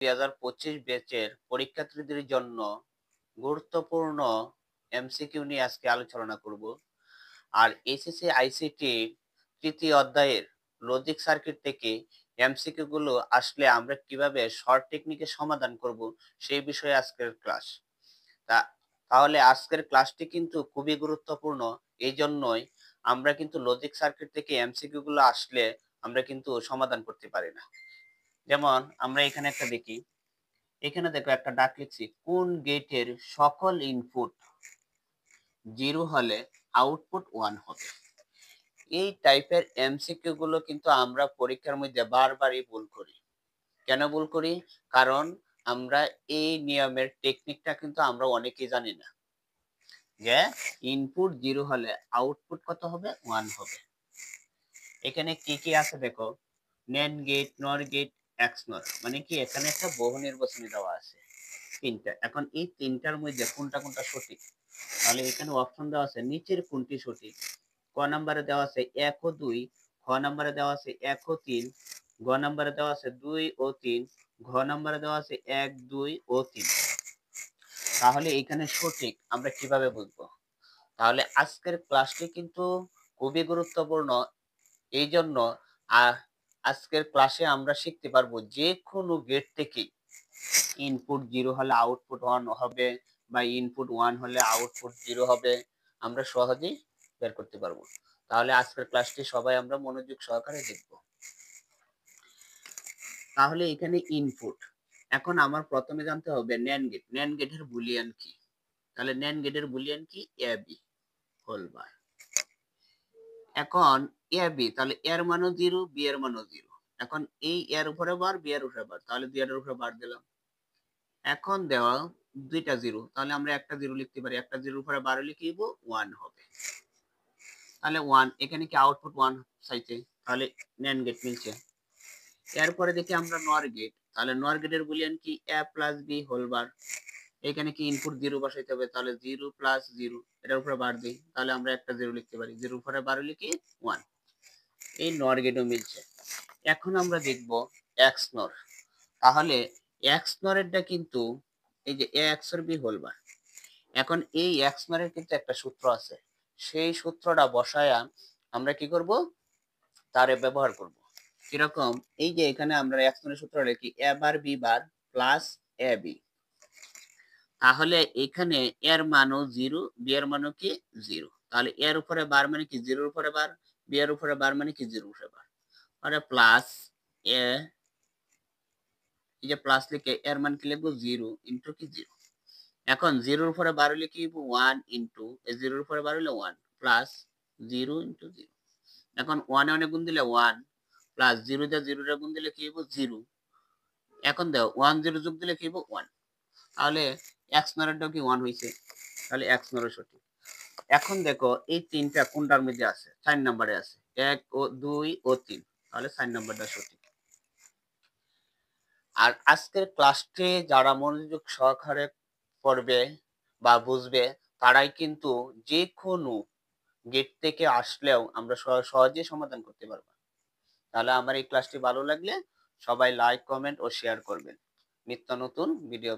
2025 ব্যাচের পরীক্ষার্থীদের জন্য গুরুত্বপূর্ণ এমসিকিউ নিয়ে আজকে আলোচনা করব। আর এইচএসসি আইসিটি তৃতীয় অধ্যায়ের লজিক সার্কিট থেকে এমসিকিউ গুলো আসলে আমরা কিভাবে শর্ট টেকনিকে সমাধান করব সেই বিষয়ে আজকের ক্লাস। তা তাহলে আজকের ক্লাসটি কিন্তু খুবই গুরুত্বপূর্ণ। এই জন্যই আমরা কিন্তু লজিক সার্কিট থেকে এমসিকিউ গুলো আসলে আমরা কিন্তু সমাধান করতে পারি না। যেমন আমরা এখানে একটা দেখি, এখানে দেখো একটা ডাক লিখছি, কোন গেটের সকল ইনপুট 0 হলে আউটপুট 1 হবে। এই টাইপের এমসিকিউ গুলো কিন্তু আমরা পরীক্ষার মধ্যে বারবারই ভুল করি। কেন ভুল করি? কারণ আমরা এই নিয়মের টেকনিকটা কিন্তু আমরা অনেকেই জানি না যে ইনপুট 0 হলে আউটপুট কত হবে? 1 হবে। এখানে কি কি আছে দেখো, NAND গেট, নর গেট, XNOR, মানে কি এখানে একটা বহু নির্বাচনী দেওয়া আছে তিনটা। এখন এই তিনটার মধ্যে কোনটা কোনটা সঠিক? তাহলে এখানে অপশন দেওয়া আছে, নিচের কোনটি সঠিক? ক নাম্বারে দেওয়া আছে 1 ও 2, খ নাম্বারে দেওয়া আছে 1 ও 3, গ নাম্বারে দেওয়া আছে 2 ও 3, ঘ নাম্বারে দেওয়া আছে 1, 2 ও 3। তাহলে এখানে সঠিক আমরা কিভাবে বুঝবো? তাহলে আজকের ক্লাসটি কিন্তু খুবই গুরুত্বপূর্ণ। এই জন্য আজকের ক্লাসে আমরা শিখতে পারবো যে কোনো গেট থেকে ইনপুট 0 হলে আউটপুট 1 হবে বা ইনপুট 1 হলে আউটপুট 0 হবে, আমরা সহজেই বের করতে পারবো। তাহলে আজকের ক্লাসটি সবাই আমরা মনোযোগ সহকারে দেখব। তাহলে এখানে ইনপুট, এখন আমার প্রথমে জানতে হবে NAND গেট। NAND গেটের বুলিয়ান কি? তাহলে NAND গেটের বুলিয়ান কি? AB whole bar. এখন AB, তাহলে এর মানও 0, B এর মানও 0। এখন এই এর উপরে বার, B এর উপরে বার, তাহলে 2 এর উপরে বার দিলাম। এখন দেওয়া দুইটা 0, তাহলে আমরা একটা 0 লিখতে পারি। একটা 0 উপরে বার হলে কি হইব? 1 হবে। তাহলে 1, এখানে কি আউটপুট 1 চাইছে, তাহলে NAND গেট মিলছে। এরপরে দেখি আমরা নর গেট। তাহলে নর গেটের বুলিয়ান কি? A plus B whole bar. এখানে কি ইনপুট 0 বসাইতে হবে, তাহলে 0 প্লাস 0, এটার উপরে বার দিই, তাহলে আমরা একটা 0 লিখতে পারি। 0 উপরে বার হলে কি? 1। এই নর গেটও মিলছে। এখন আমরা দেখব XNOR। তাহলে XNOR এরটা কিন্তু এই যে A XOR B whole bar. এখন এই XNOR এর কিন্তু একটা সূত্র আছে, সেই সূত্রটা বসায়া আমরা কি করব? তারে ব্যবহার করব। কিরকম? এই যে এখানে আমরা XNOR এর সূত্র লিখি A bar B bar plus AB। তাহলে এখানে এর মানও 0, B এর মানও কি? 0। তাহলে এর উপরে বার মানে কি? 0 এর উপরে বার, B এর উপরে বার মানে কি? 0 এর উপরে বার। তাহলে প্লাস A, এই যে প্লাস লিখে এর মান কি লিখবো? 0 ইনটু কি? 0। এখন 0 এর উপরে বার হলে কি হইব? 1 ইনটু, এই 0 এর উপরে বার হলে 1 প্লাস 0 ইনটু 0। এখন 1 এ অনেক গুণ দিলে 1 প্লাস 0 দিয়ে 0 রে গুণ দিলে কি হইব? 0। এখন দাও 1 0 যোগ দিলে কি হইব? 1। তাহলে XNOR এরটাও কি 1 হইছে, তাহলে XNOR সঠিক। এখন দেখো এই তিনটা কোনটার মধ্যে আছে? 4 নম্বরে আছে, 1 ও 2 ও 3, তাহলে 4 নম্বরটা সঠিক। আর আজকের ক্লাসটি যারা মনোযোগ সহকারে পড়বে বা বুঝবে, তারাই কিন্তু যে কোনো গেট থেকে আসলেও আমরা সহজেই সমাধান করতে পারবো। তাহলে আমার এই ক্লাসটি ভালো লাগলে সবাই লাইক, কমেন্ট ও শেয়ার করবেন। নিত্য নতুন ভিডিও